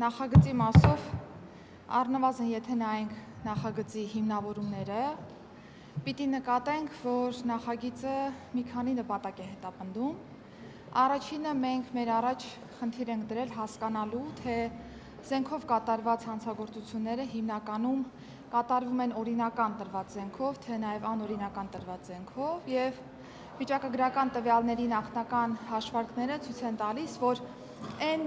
նախագծի մասով առնվազն եթե նայենք նախագծի հիմնավորումները, պիտի նկատենք, որ նախագիծը մի քանի նպատակ է հետապնդում։ Առաջինը մենք մեր առաջ խնդիր ենք դրել հասկանալու, թե զենքով կատարված հանցագործությունները հիմնականում կատարվում են օրինական տրված զենքով, թե նաև անօրինական տրված զենքով, եւ վիճակագրական տվյալների նախնական հաշվարկները ցույց են տալիս, որ այն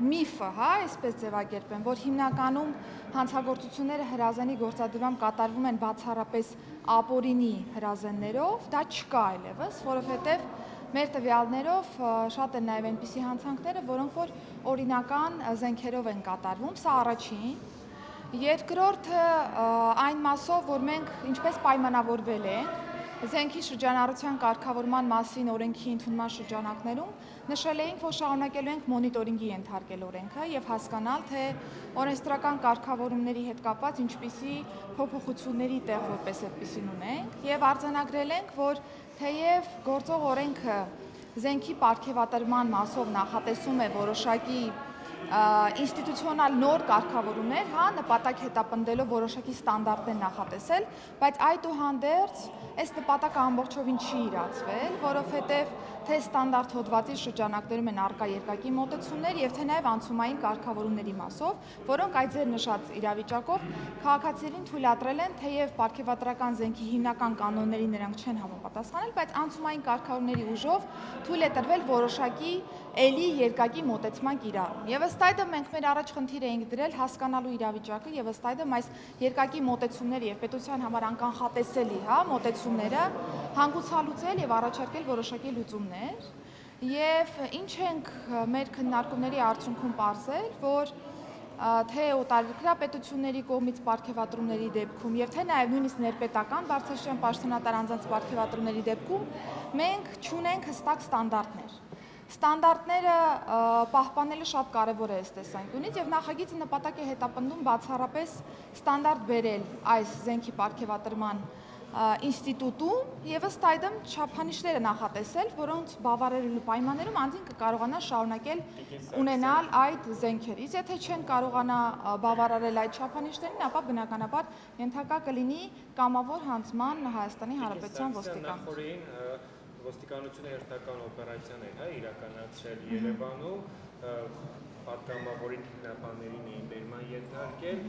միֆը, այսպես ձևակերպեմ, որ հիմնականում հանցագործությունները հրազենի գործադրմամբ կատարվում են բացառապես ապօրինի հրազեններով, դա չկա այլևս, որովհետև մեր տվյալներով շատ են նաև այնպիսի հանցանքները, որոնք որ օրինական զենքերով են կատարվում, սա առաջին։ Երկրորդը այն մասով, որ մենք ինչպես պայմանավորվել ենք զենքի շրջանառության կարգավորման մասին օրենքի ընդունման շրջանակներում, նշել էինք, որ շարունակելու ենք մոնիտորինգի ենթարկել օրենքը եւ հասկանալ, թե օրենսդրական կարգավորումների հետ կապված ինչպիսի փոփոխությունների տեղ որպես այդպիսին ունենք եւ արձանագրել ենք, որ թեև գործող օրենքը զենքի պարգևատրման մասով նախատեսում է որոշակի ինստիտուցիոնալ նոր կարգավորումներ, նպատակ հետապնդելով որոշակի ստանդարտներ նախատեսել, բայց այդուհանդերձ այս նպատակը ամբողջովին չի իրացվել, որովհետև թե ստանդարտ հոդվածի շրջանակներում են առկա երկակի մոտեցումներ եւ թե նաեւ անցումային կարգավորումների մասով, որոնք այդ ձեր նշած իրավիճակով քաղաքացիներին թույլատրել են, թեև պարգևատրական զենքի հիմնական կանոններին նրանք չեն համապատասխանել, բայց անցումային կարգավորումների ուժով թույլ է տրվել որոշակի էլի երկակի մոտեցման կիրառում։ Եվ ըստ այդմ մենք մեր առաջ խնդիր էինք դրել հասկանալու իրավիճակը եւ ըստ այդմ այս երկակի մոտեցումները եւ պետության համար անկանխատեսելի, մոտեցումները հանգուցալուծել եւ առաջարկել որոշակի լուծումներ։ Եվ ինչ ենք մեր քննարկումների արդյունքում պարզել, որ թե օտարերկրյա պետությունների կողմից պարգևատրումների դեպքում եւ թե նաեւ նույնիսկ ներպետական բարձրաստիճան պաշտոնատար անձանց պարգևատրումների դեպքում մենք չունենք հստակ ստանդարտներ։ Ստանդարտները պահպանելը շատ կարևոր է այս տեսանկյունից եւ նախագիծը նպատակ է հետապնդում բացառապես ստանդարտ բերել այս զենքի պարգևատրման ինստիտուտում եւ ըստ այդմ չափանիշները նախատեսել, որոնց բավարարելու պայմաններում անձին կկարողանա շարունակել ունենալ այդ զենքերից։ Եթե չեն կարողանա բավարարել այդ չափանիշներին, ապա բնականաբար ենթակա կլինի կամավոր հանձնման Հայաստանի Հանրապետության ոստիկանության։ Ոստիկանությունը հերթական օպերացիաներ իրականացրել Երևանում, պատգամավորին հիմնաբաններին էին բերման ենթարկել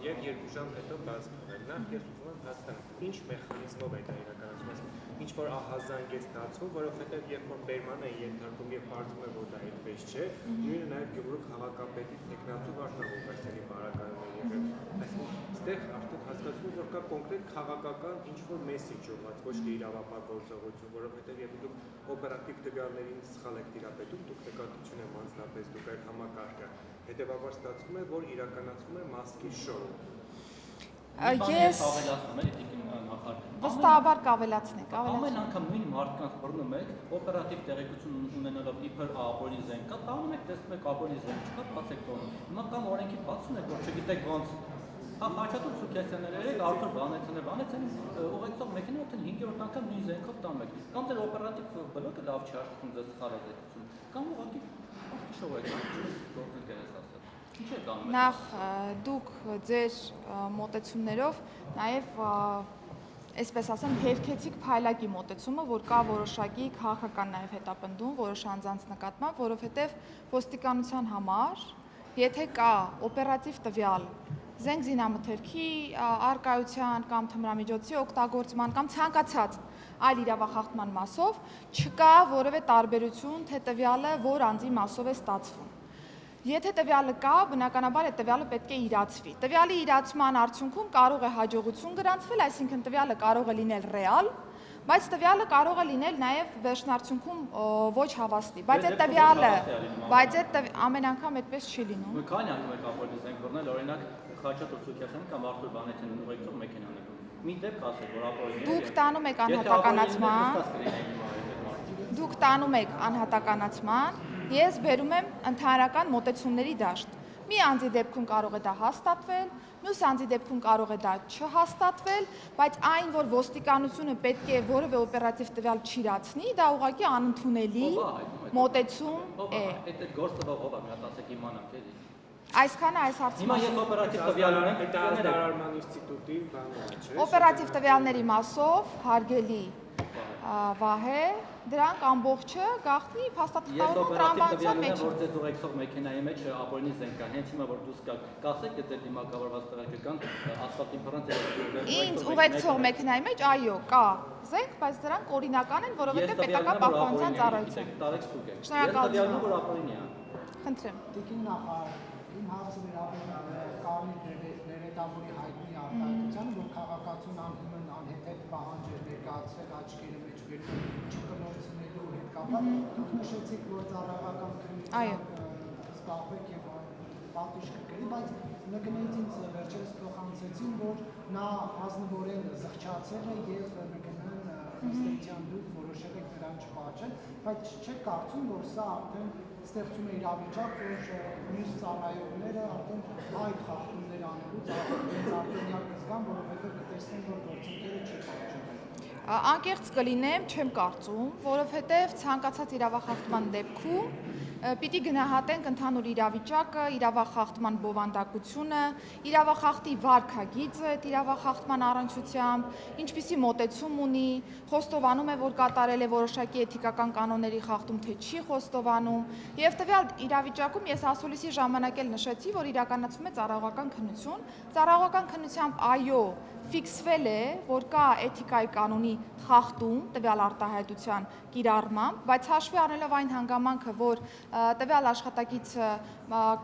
եւ 2 ժամ հետո բաց թողել։ Նախ ես ուզում եմ հասկանալ, ինչ մեխանիզմով է դա իրականացվում, ինչ որ ահազանգ է ստացվում, որովհետեւ երբ որ բերման է ենթարկում եւ բարձում է, որ դա այդպես չէ, նույնը նաեւ Գյումրու քաղաքապետի տեխնատու վարչապետի բարակայում է եղել։ Այսինքն այստեղ արդեն հասկացվում է, որ կա կոնկրետ քաղաքական ինչ որ մեսեջ ուղղված, ոչ թե իրավապահ գործողություն, որովհետեւ երբ դուք օպերատիվ տվյալներին սխալ եք տիրապետում, դուք նկատություն եք անձնապես, դուք այդ համակարգը, հետեւաբար ստացվում է, որ իրականացվում է մասկի շոու։ Ես վստահաբար կավելացնեք, ամեն անգամ նույն մարդկանց բռնում եք, օպերատիվ տեղեկություն ունենալով իբր ապօրինի զենք կա, տանում եք, տեսնում եք ապօրինի զենք չկա, բացեք տոնում։ Հիմա կամ օրենքի բացում եք, որ չգիտեք ոնց Խաչատուր Սուքիասյանները երեք, Արթուր Վանեցյանը ուղեկցող մեքենա արդեն 5-րդ անգամ նույն զենքով տանում եք։ Կամ ձեր օպերատիվ բլոկը լավ չի աշխատում ձեզ սխալազեկություն, կամ ուղղակի շոու եք գործել ասած։ Ինչ եք անում։ Նախ դուք ձեր մոտեցումներով նաև այսպես ասեմ, հերքեցիկ փայլակի մոտեցումը, որ կա որոշակի քաղաքական նաև հետապնդում, որոշ անձանց նկատմամբ, որովհետև ոստիկանության համար, եթե կա օպերատիվ տվյալ զենք զինամթերքի առկայության կամ թմրամիջոցի օգտագործման կամ ցանկացած այլ իրավախախտման մասով չկա որևէ տարբերություն, թե տվյալը որ անձի մասով է ստացվում։ Եթե տվյալը կա, բնականաբար այդ տվյալը պետք է իրացվի։ Տվյալի իրացման արդյունքում կարող է հաջողություն գրանցվել, այսինքն տվյալը կարող է լինել ռեալ, բայց տվյալը կարող է լինել նաև վերջնարդյունքում ոչ հավաստի։ Բայց այդ տվյալը, ամեն անգամ այդպես չի լինում։ Քանի անգամ եք ապօրինի զենք բռնել, օրինակ Խաչատուր Սուքիասյանը կամ Արթուր Վանեցյանը ուղեկցող մեքենաներում։ Մի դեպք ասեք, որ ապօրինի։ Դուք տանում եք անհատականացման։ Դուք տանում եք անհատականացման, ես բերում եմ ընդհանրական մոտեցումների դաշտ։ Մի անձի դեպքում կարող է դա հաստատվել, մյուս անձի դեպքում կարող է դա չհաստատվել, բայց այն, որ ոստիկանությունը պետք է որևէ օպերատիվ տվյալ չիրացնի, դա ուղղակի անընդունելի մոտեցում է։ Այդ գործը ով է, մի հատ ասեք իմանանք էլի։ Այսքանը այս հարցի Հիմա ես օպերատիվ տվյալ ունեմ, Դա ազդարարման ինստիտուտի բանը չէ։ օպերատիվ տվյալների մասով հարգելի Վահե, դրանք ամբողջը գաղտնի փաստաթղթավորման տրամաբանության մեջ։ Ես օպերատիվ տվյալ ունեմ, որ ձեզ ուղեկցող մեքենայի մեջ ապօրինի զենք կա, հենց հիմա որ դուս գաք, կասեք ձեր դիմակավորված տեղը կան, ասֆալտին փռան Ինձ ուղեկցող մեքենայի մեջ այո, կա զենք, բայց դրանք օրինական են, որովհետև պետական պահպանության ծառայություն։ Տարեք ստուգ է։ Շնորհակալություն։ Ես տվյալն որ ապօրինի է։ Խնդրեմ։ Տիկին նախարար, իմ հարցը վերաբերում է Կարմիր Ներետավորի հայտնի արտահայտությանը, որ քաղաքացուն անհիմն անհեթեթ պահանջ էր ներկայացրել աչքերի մեջ վերում չկնորցնելու հետ կապված։ Դուք նշեցիք, որ ծառայական քննությամբ զբաղվեք եւ պատիժ կրկնի, բայց ՆԿՆ-ից ինձ վերջերս փոխանցեցին, որ նա ազնվորեն զղջացել է եւ ՆԿՆ-ն ըստ էության դուք որոշել եք նրան չպատժել, բայց չեք կարծում, որ սա արդեն ստեղծում է իրավիճակ, որ մյուս ծառայողները արդեն այդ խախտումներ անելուց արդեն կզգան, որովհետև կտեսնեն, որ գործընկերը չի պատժել։ Անկեղծ կլինեմ, չեմ կարծում, որովհետև ցանկացած իրավախախտման դեպքում պիտի գնահատենք ընդհանուր իրավիճակը, իրավախախտման բովանդակությունը, իրավախախտի վարքագիծը, իրավախախտման առնչությամբ, ինչպիսի մոտեցում ունի, խոստովանում է, որ կատարել է որոշակի էթիկական կանոնների խախտում, թե չի խոստովանում, եւ տվյալ իրավիճակում ես ասուլիսի ժամանակ էլ նշեցի, որ իրականացվում է ծառայողական քննություն, ծառայողական քննությամբ այո, ֆիքսվել է, որ կա էթիկայի կանոնի խախտում տվյալ արտահայտության կիրառմամբ, բայց հաշվի առնելով այն հանգամանքը, որ տվյալ աշխատակիցը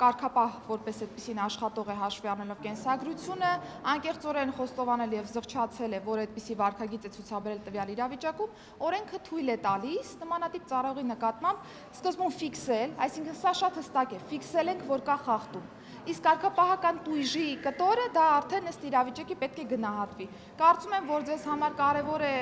կարգապահ որպես այդպիսին աշխատող է հաշվի առնելով կենսագրությունը, անկեղծորեն խոստովանել եւ զղջացել է, որ այդպիսի վարքագիծ է ցուցաբերել տվյալ իրավիճակում, օրենքը թույլ է տալիս նմանատիպ ծառայողի նկատմամբ սկզբում ֆիքսել, այսինքն սա շատ հստակ է, ֆիքսել ենք, որ կա խախտում։ Իսկ կարգապահական տույժի կտորը դա արդեն ըստ իրավիճակի պետք է գնահատվի։ Կարծում եմ, որ ձեզ համար կարևոր է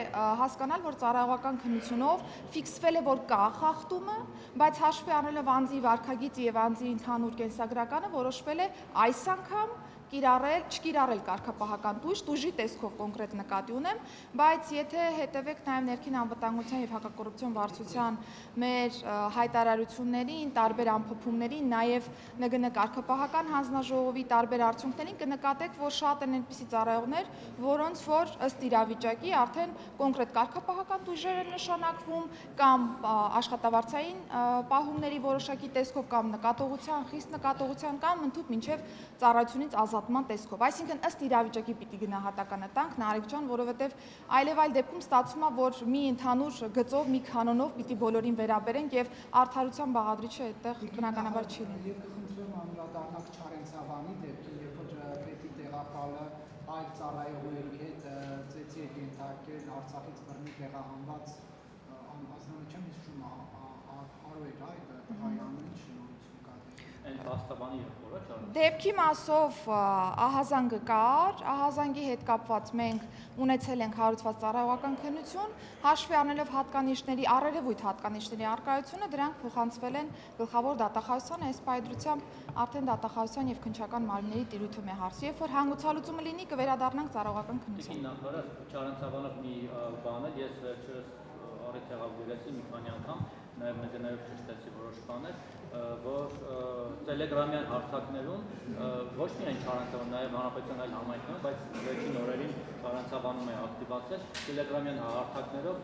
հասկանալ, որ ծառայողական քննությունով ֆիքսվել է, որ կա խախտումը, բայց հաշվի առնելով անձի վարքագիծը եւ անձի ընդհանուր կենսագրականը որոշվել է այս անգամ չկիրառել կարգապահական տույժի տեսքով կոնկրետ նկատի ունեմ, բայց եթե հետևեք նաև ներքին անվտանգության եւ հակակոռուպցիոն վարչության մեր հայտարարություններին, տարբեր ամփոփումներին, նաև ՆԳՆ կարգապահական հանձնաժողովի տարբեր արդյունքներին կնկատեք, որ շատ են այնպիսի ծառայողներ, որոնց որ ըստ իրավիճակի արդեն կոնկրետ կարգապահական տույժեր են նշանակվում կամ աշխատավարձային պահումների որոշակի տեսքով կամ նկատողության, խիստ նկատողության կամ ընդհանուր մինչև ծառայությունից ազատման տեսքով։ Այսինքն ըստ իրավիճակի պիտի գնահատականը տանք, Նարեկ ջան, որովհետև այլև այլ դեպքում ստացվում է, որ մի ընդհանուր գծով, մի կանոնով պիտի բոլորին վերաբերենք եւ արդարության բաղադրիչը այդտեղ բնականաբար չի լինի։ Եվ կխնդրեմ անդրադառնալ Չարենցավանի դեպքին, երբ որ պետի տեղակալը այլ ծառայողների հետ ծեծի է ենթարկել Արցախից բռնի տեղահանված անվազնանը չեմ հիշում Արոյր այդ տղայանին շնորհություն կա։ Այն փաստաբանի եղբորը չարը։ Դեպքի մասով ահազանգը կար, ահազանգի հետ կապված մենք ունեցել ենք հարուցված ծառայողական քննություն, հաշվի առնելով հատկանիշների, առերևույթ հատկանիշների առկայությունը, դրանք փոխանցվել են գլխավոր դատախազությանը, այս պայդրությամբ արդեն դատախազության եւ քննչական մարմինների տիրույթում է հարցը, երբ որ հանգուցալուծումը լինի, կվերադառնանք ծառայողական քննության։ Նախարար Չարենցավանով մի բան է, ես վերջերս առիթ եղավ գերեցի մի քանի անգամ, նաև ՆԳՆ-ով ճշտեցի որոշ բաներ, որ տելեգրամյան հարթակներում ոչ միայն Չարենցավան, նաև հանրապետության այլ համայնքներում, բայց վերջին օրերին Չարենցավանում է ակտիվացել, տելեգրամյան հարթակներով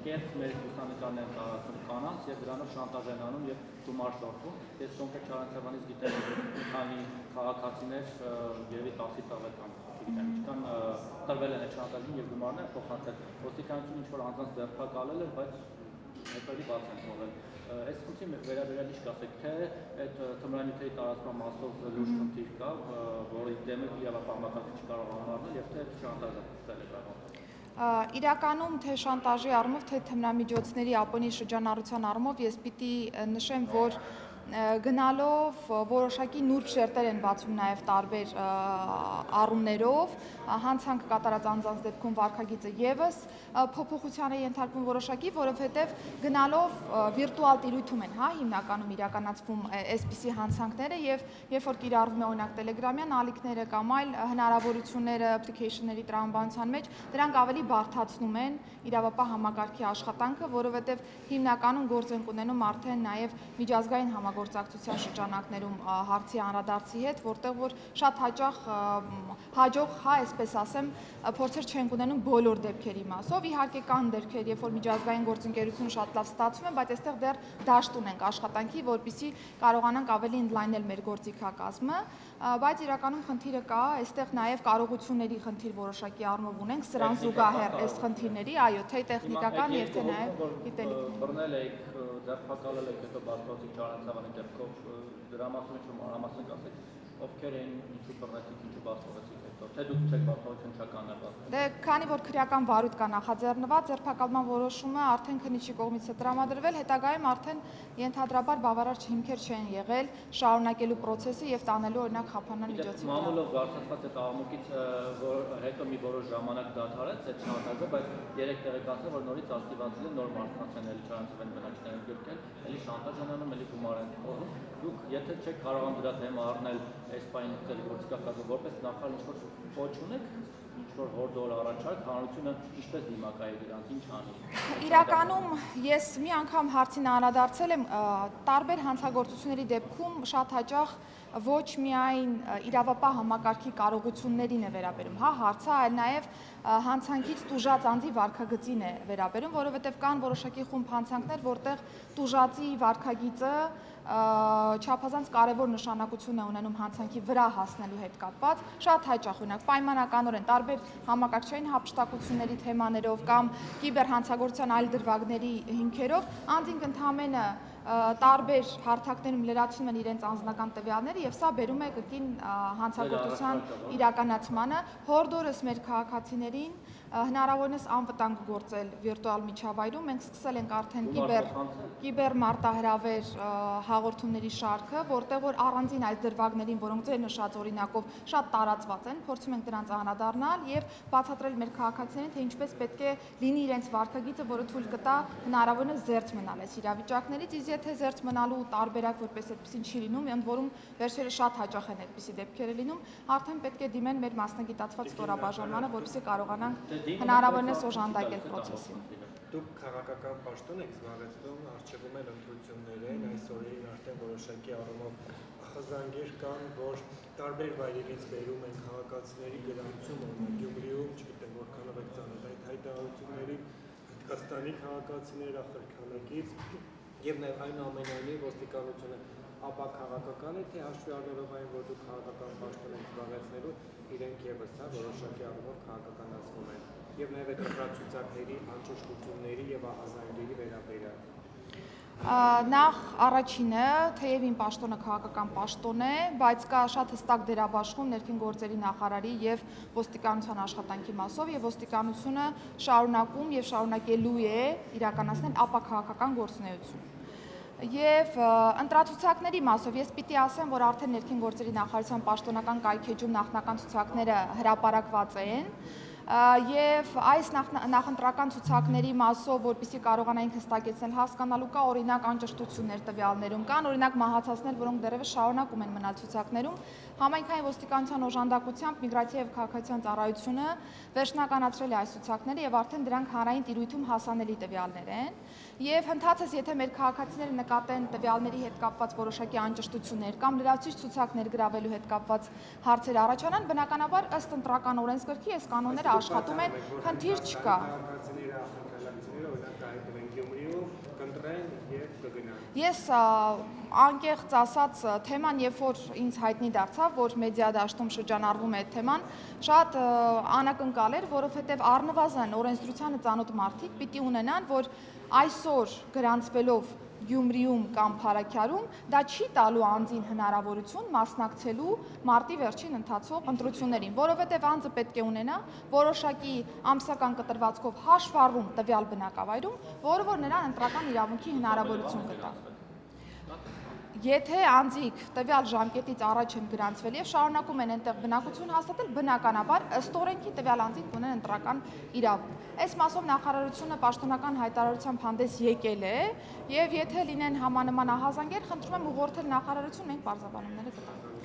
կերտ մեր լուսանկարներ են տարածում կանանց եւ դրանով շանտաժ են անում եւ գումար շորթում։ Ես կոնկրետ Չարենցավանից գիտեմ, որ քանի քաղաքացիներ երևի 10-ից ավել կամ չգիտեմ, ինչքան տրվել են այդ շանտաժին եւ գումարները փոխանցել։ Ոստիկանությունը ինչ-որ անձանց ձերբակալել է, բայց հետո բաց են թողել։ Այս խնդրի վերաբերյալ ինչ կասեք, թե այդ թմրանյութերի տարածման մասով լուրջ խնդիր կա, որի դեմ իրավապահպանական չկարող համարնել եւ թե շանտաժը տեղեկատվական։ Իրականում թե շանտաժի առումով, թե թմրամիջոցների ապօրինի շրջանառության առումով ես պիտի նշեմ, որ գնալով որոշակի նուրբ շերտեր են բացում նաև տարբեր առումներով, հանցանք կատարած անձանց դեպքում վարքագիծը եւս փոփոխության է ենթարկվում որոշակի, որովհետև գնալով վիրտուալ տիրույթում են, հիմնականում իրականացվում այսպիսի հանցանքները եւ երբ որ կիրառվում է օրինակ տելեգրամյան ալիքները կամ այլ հնարավորությունները application-ների տրամաբանության մեջ, դրանք ավելի բարդացնում են իրավապահ համակարգի աշխատանքը, որովհետև հիմնականում գործ են ունենում արդեն նաև միջազգային համագործակցության շրջանակներում հարցի անդրադարձի հետ, որտեղ որ շատ հաճախ հաջող, այսպես ասեմ, փորձեր չենք ունենում բոլոր դեպքերի մասով։ Իհարկե կան դեպքեր, երբ որ միջազգային գործընկերությունը շատ լավ ստացվում է, բայց այստեղ դեռ դաշտ ունենք աշխատանքի, որպեսզի կարողանանք ավելի ընդլայնել մեր գործիքակազմը, բայց իրականում խնդիրը կա, այստեղ նաև կարողությունների խնդիր որոշակի առումով ունենք, սրան զուգահեռ այս խնդիրների, այո, թե տեխնիկական եւ թե նաև գիտելիքների։ Բռնել եք, ձերբակալել եք, հետո բազմոցի ճանաչավանի դեպքով դրա մասին ինչ մանրամասն կասեք, ովքեր են, ինչու բռնեցիք, ինչու բացվեցիք հետո, թե դուք չեք բացվություն չկանալով։ Դե քանի որ քրեական վարույթ կա նախաձեռնված, ձերբակալման որոշումը արդեն քննիչի կողմից է տրամադրվել, հետագայում արդեն ենթադրաբար բավարար հիմքեր չեն եղել շարունակելու process-ը եւ տանելու օրինակ խափանան միջոցի։ Մամուլով բարձրացած այդ աղմուկից հետո մի որոշ ժամանակ դադարեց այդ շահարկը, բայց երեք տեղեկացել, որ նորից ակտիվացել են նոր մարդկանցել չարանցվեն բնակիչները գրկել, էլի շանտաժ են անում, էլի գումար են խորում։ Դուք եթե չեք կարողանում դրա թեմա առնել այս պայն ձեր գործիքակազմը որպես նախարար ինչ-որ ոչ ունեք, ինչ-որ հորդոր առաջարկ, հանրությունը ինչպես դիմակայի դրանց, ինչ անի։ Իրականում ես մի անգամ հարցին անդրադարձել եմ, տարբեր հանցագործությունների դեպքում շատ հաճախ ոչ միայն իրավապահ համակարգի կարողություններին է վերաբերում, հարցը, այլ նաև հանցանքից տուժած անձի վարքագծին է վերաբերում, որովհետև կան որոշակի խումբ հանցանքներ, որտեղ տուժածի վարքագիծը չափազանց կարևոր նշանակություն է ունենում հանցանքի վրա հասնելու հետ կապված, շատ հաճախ օրինակ պայմանականորեն տարբեր համակարգչային հափշտակությունների թեմաներով կամ կիբերհանցագործության այլ դրվագների հիմքերով անձինք ընդհանրապես տարբեր հարթակներում լրացնում են իրենց անձնական տվյալները եւ սա բերում է կրկին հանցագործության իրականացմանը։ Հորդորս մեր քաղաքացիներին հնարավորինս անվտանգ գործել վիրտուալ միջավայրում։ Մենք սկսել ենք արդեն կիբեր մարտահրավեր հաղորդումների շարքը, որտեղ որ առանձին այս դրվագներին, որոնք ձեր նշած օրինակով շատ տարածված են, փորձում ենք դրանց անդրադառնալ եւ բացատրել մեր քաղաքացիներին, թե ինչպես պետք է լինի իրենց վարքագիծը, որը թույլ կտա հնարավորինս զերծ մնալ այս իրավիճակներից, իսկ եթե զերծ մնալու տարբերակ որպես այդպեսին չի լինում, ընդ որում վերջերս շատ հաճախ են այդպիսի դեպքերը լինում, արդեն պետք է դիմեն մեր մասնագիտացված ստորաբաժանմանը, որպեսզի կարողանանք հնարավորինս օժանդակել process-ին։ Դուք քաղաքական պաշտոն եք զբաղեցնում, արժևում են ընտրություններ են, այս օրերին արդեն որոշակի առումով խզանգեր կան, որ տարբեր վայրերից բերում են քաղաքացիների գրանցումը, օրինակ Գյումրիում, չգիտեմ որքանով եք ծանոթ այդ հայտարարությունների, Հնդկաստանի քաղաքացիներ ախրքանակից եւ նաեւ այնուամենայնիվ ոստիկանությունը ապա քաղաքական է, թե հաշվի առնելով այն, որ դուք քաղաքական պաշտոն եք զբաղեցնելու, իրենք եւս որոշակի առումով քաղաքականացվում են եւ նաեւ այդ ընտրացուցակների անճշտությունների եւ ահազանգերի վերաբերյալ։ Նախ առաջինը, թեև իմ պաշտոնը քաղաքական պաշտոն է, բայց կա շատ հստակ դերաբաշխում ներքին գործերի նախարարի եւ ոստիկանության աշխատանքի մասով եւ ոստիկանությունը շարունակում եւ շարունակելու է իրականացնել ապաքաղաքական գործունեություն։ Եվ ընտրացուցակների մասով ես պիտի ասեմ, որ արդեն ներքին գործերի նախարարության պաշտոնական կայքեջում նախնական ցուցակները հրապարակված են եւ այս նախընտրական ցուցակների մասով, որպեսզի կարողանայինք հստակեցնել, հասկանալու կա օրինակ անճշտություններ տվյալներում, կան օրինակ մահացածներ, որոնք դեռևս շարունակում են մնալ ցուցակներում, համայնքային ոստիկանության օժանդակությամբ միգրացիա եւ քաղաքացիական ծառայությունը վերջնականացրել է այս ցուցակները եւ արդեն դրանք հանրային տիրույթում հասանելի տվյալներ են եւ ընդհանրապես եթե մեր քաղաքացիները նկատեն տվյալների հետ կապված որոշակի անճշտություններ կամ լրացուցիչ ցուցակներ գրավելու հետ կապված հարցեր առաջանան, բնականաբար ըստ ընտրական օրենսգրքի այս կանոնները աշխատում են, խնդիր չկա։ Ես անկեղծ ասած թեման, երբ որ ինձ հայտնի դարձավ, որ մեդիա դաշտում շրջանառվում է այդ թեման, շատ անակնկալ էր, որովհետև առնվազն օրենսդրությանը ծանոթ մարդիկ պիտի ունենան, որ այսօր գրանցվելով Գյումրիում կամ Փարաքյարում դա չի տալու անձին հնարավորություն մասնակցելու մարտի վերջին ընթացող ընտրություններին, որովհետև անձը պետք է ունենա որոշակի ամսական կտրվածքով հաշվառում տվյալ բնակավայրում, որը որ նրան ընտրական իրավունքի հնարավորություն կտա։ Եթե անձիկ տվյալ ժամկետից առաջ են գրանցվել եւ շարունակում են այնտեղ բնակություն հաստատել, բնականաբար ըստ օրենքի տվյալ անձիկ ունեն ընտրական իրավունք։ Այս մասով նախարարությունը պաշտոնական հայտարարությամբ հանդես եկել է եւ եթե լինեն համանման ահազանգեր, խնդրում եմ ուղղորդել նախարարություն, մենք բարձրաբանումները կտանք։